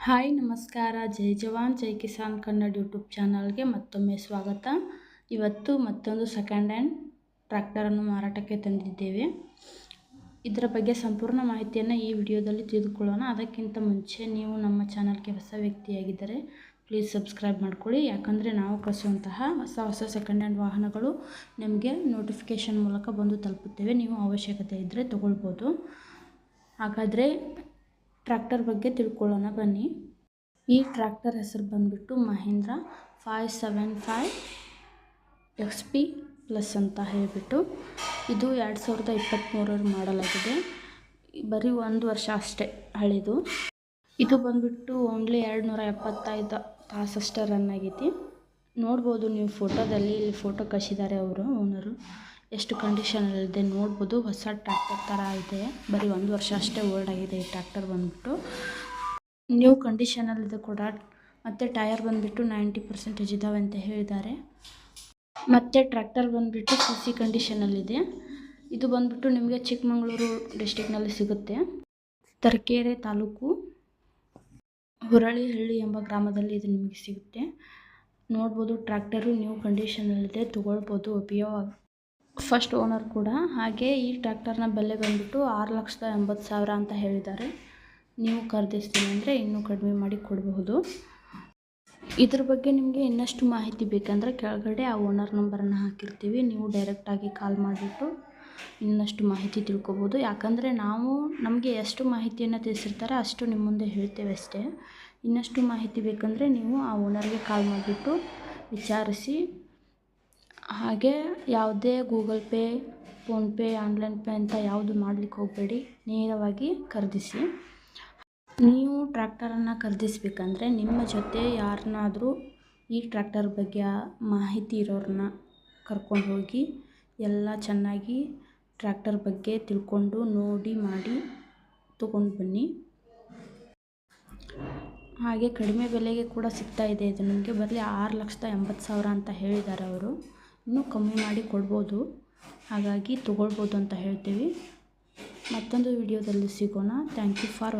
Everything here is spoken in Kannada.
ಹಾಯ್ ನಮಸ್ಕಾರ. ಜೈ ಜವಾನ್ ಜೈ ಕಿಸಾನ್ ಕನ್ನಡ ಯೂಟ್ಯೂಬ್ ಚಾನಲ್ಗೆ ಮತ್ತೊಮ್ಮೆ ಸ್ವಾಗತ. ಇವತ್ತು ಮತ್ತೊಂದು ಸೆಕೆಂಡ್ ಹ್ಯಾಂಡ್ ಟ್ರ್ಯಾಕ್ಟರನ್ನು ಮಾರಾಟಕ್ಕೆ ತಂದಿದ್ದೇವೆ. ಇದರ ಬಗ್ಗೆ ಸಂಪೂರ್ಣ ಮಾಹಿತಿಯನ್ನು ಈ ವಿಡಿಯೋದಲ್ಲಿ ತಿಳಿದುಕೊಳ್ಳೋಣ. ಅದಕ್ಕಿಂತ ಮುಂಚೆ ನೀವು ನಮ್ಮ ಚಾನಲ್ಗೆ ಹೊಸ ವ್ಯಕ್ತಿಯಾಗಿದ್ದರೆ ಪ್ಲೀಸ್ ಸಬ್ಸ್ಕ್ರೈಬ್ ಮಾಡ್ಕೊಳ್ಳಿ. ಯಾಕಂದರೆ ನಾವು ಕಳಿಸುವಂತಹ ಹೊಸ ಸೆಕೆಂಡ್ ಹ್ಯಾಂಡ್ ವಾಹನಗಳು ನಿಮಗೆ ನೋಟಿಫಿಕೇಷನ್ ಮೂಲಕ ಬಂದು ತಲುಪುತ್ತೇವೆ. ನೀವು ಅವಶ್ಯಕತೆ ಇದ್ದರೆ ತಗೊಳ್ಬೋದು. ಹಾಗಾದರೆ ಟ್ರ್ಯಾಕ್ಟರ್ ಬಗ್ಗೆ ತಿಳ್ಕೊಳ್ಳೋಣ ಬನ್ನಿ. ಈ ಟ್ರ್ಯಾಕ್ಟರ್ ಹೆಸರು ಬಂದುಬಿಟ್ಟು ಮಹೀಂದ್ರ 575 XP ಪ್ಲಸ್ ಅಂತ ಹೇಳಿಬಿಟ್ಟು ಇದು 2023 ಮಾಡಲ್ ಆಗಿದೆ. ಬರೀ 1 ವರ್ಷ ಅಷ್ಟೇ ಹಳೆಯದು. ಇದು ಬಂದುಬಿಟ್ಟು ಓನ್ಲಿ 275 ತಾಸಷ್ಟೇ ರನ್ ಆಗೈತಿ. ನೋಡ್ಬೋದು ನೀವು ಫೋಟೋದಲ್ಲಿ, ಇಲ್ಲಿ ಫೋಟೋ ಕಳಿಸಿದ್ದಾರೆ ಅವರು ಓನರು. ಎಷ್ಟು ಕಂಡೀಷನಲ್ಲಿದೆ ನೋಡ್ಬೋದು. ಹೊಸ ಟ್ರ್ಯಾಕ್ಟರ್ ಥರ ಇದೆ. ಬರೀ 1 ವರ್ಷ ಅಷ್ಟೇ ಓಲ್ಡ್ ಆಗಿದೆ ಈ ಟ್ರ್ಯಾಕ್ಟರ್ ಬಂದುಬಿಟ್ಟು. ನ್ಯೂ ಕಂಡೀಷನಲ್ಲಿದೆ ಕೂಡ. ಮತ್ತು ಟಯರ್ ಬಂದುಬಿಟ್ಟು 90% ಇದ್ದಾವೆ ಅಂತ ಹೇಳಿದ್ದಾರೆ. ಮತ್ತು ಟ್ರ್ಯಾಕ್ಟರ್ ಬಂದುಬಿಟ್ಟು CC ಕಂಡೀಷನಲ್ಲಿದೆ. ಇದು ಬಂದುಬಿಟ್ಟು ನಿಮಗೆ ಚಿಕ್ಕಮಗಳೂರು ಡಿಸ್ಟಿಕ್ನಲ್ಲಿ ಸಿಗುತ್ತೆ. ತರೀಕೆರೆ ತಾಲೂಕು ಹುರಳಿಹಳ್ಳಿ ಎಂಬ ಗ್ರಾಮದಲ್ಲಿ ಇದು ನಿಮಗೆ ಸಿಗುತ್ತೆ. ನೋಡ್ಬೋದು ಟ್ರ್ಯಾಕ್ಟರು ನ್ಯೂ ಕಂಡೀಷನಲ್ಲಿದೆ, ತೊಗೊಳ್ಬೋದು. ಉಪಯೋಗ ಫಸ್ಟ್ ಓನರ್ ಕೂಡ. ಹಾಗೆ ಈ ಟ್ರ್ಯಾಕ್ಟರ್ನ ಬೆಲೆ ಬಂದುಬಿಟ್ಟು 6,80,000 ಅಂತ ಹೇಳಿದ್ದಾರೆ. ನೀವು ಖರೀದಿಸ್ತೀನಿ ಅಂದರೆ ಇನ್ನೂ ಕಡಿಮೆ ಮಾಡಿ ಕೊಡಬಹುದು. ಇದ್ರ ಬಗ್ಗೆ ನಿಮಗೆ ಇನ್ನಷ್ಟು ಮಾಹಿತಿ ಬೇಕಂದರೆ ಕೆಳಗಡೆ ಆ ಓನರ್ ನಂಬರನ್ನು ಹಾಕಿರ್ತೀವಿ. ನೀವು ಡೈರೆಕ್ಟಾಗಿ ಕಾಲ್ ಮಾಡಿಬಿಟ್ಟು ಇನ್ನಷ್ಟು ಮಾಹಿತಿ ತಿಳ್ಕೊಬೋದು. ಯಾಕಂದರೆ ನಮಗೆ ಎಷ್ಟು ಮಾಹಿತಿಯನ್ನು ತಿಳಿಸಿರ್ತಾರೆ ಅಷ್ಟು ನಿಮ್ಮ ಮುಂದೆ ಹೇಳ್ತೇವೆ ಅಷ್ಟೇ. ಇನ್ನಷ್ಟು ಮಾಹಿತಿ ಬೇಕಂದರೆ ನೀವು ಆ ಓನರ್ಗೆ ಕಾಲ್ ಮಾಡಿಬಿಟ್ಟು ವಿಚಾರಿಸಿ. ಹಾಗೆ ಯಾವುದೇ Google pay, PhonePe, online pay ಅಂತ ಯಾವುದು ಮಾಡಲಿಕ್ಕೆ ಹೋಗಬೇಡಿ. ನೇರವಾಗಿ ಖರೀದಿಸಿ. ನೀವು ಟ್ರ್ಯಾಕ್ಟರನ್ನು ಖರೀದಿಸಬೇಕಂದ್ರೆ ನಿಮ್ಮ ಜೊತೆ ಯಾರನ್ನಾದರೂ ಈ ಟ್ರ್ಯಾಕ್ಟರ್ ಬಗ್ಗೆ ಮಾಹಿತಿ ಇರೋರನ್ನ ಕರ್ಕೊಂಡು ಹೋಗಿ ಎಲ್ಲ ಚೆನ್ನಾಗಿ ಟ್ರ್ಯಾಕ್ಟರ್ ಬಗ್ಗೆ ತಿಳ್ಕೊಂಡು ನೋಡಿ ಮಾಡಿ ತೊಗೊಂಡು ಬನ್ನಿ. ಹಾಗೆ ಕಡಿಮೆ ಬೆಲೆಗೆ ಕೂಡ ಸಿಗ್ತಾ ಇದೆ. ಇದು ನಿಮಗೆ ಬರಲಿ 6,80,000 ಅಂತ ಹೇಳಿದ್ದಾರೆ ಅವರು. ಇನ್ನೂ ಕಮ್ಮಿ ಮಾಡಿ ಕೊಡ್ಬೋದು. ಹಾಗಾಗಿ ತೊಗೊಳ್ಬೋದು ಅಂತ ಹೇಳ್ತೀವಿ. ಮತ್ತೊಂದು ವಿಡಿಯೋದಲ್ಲಿ ಸಿಗೋಣ. Thank you for watching.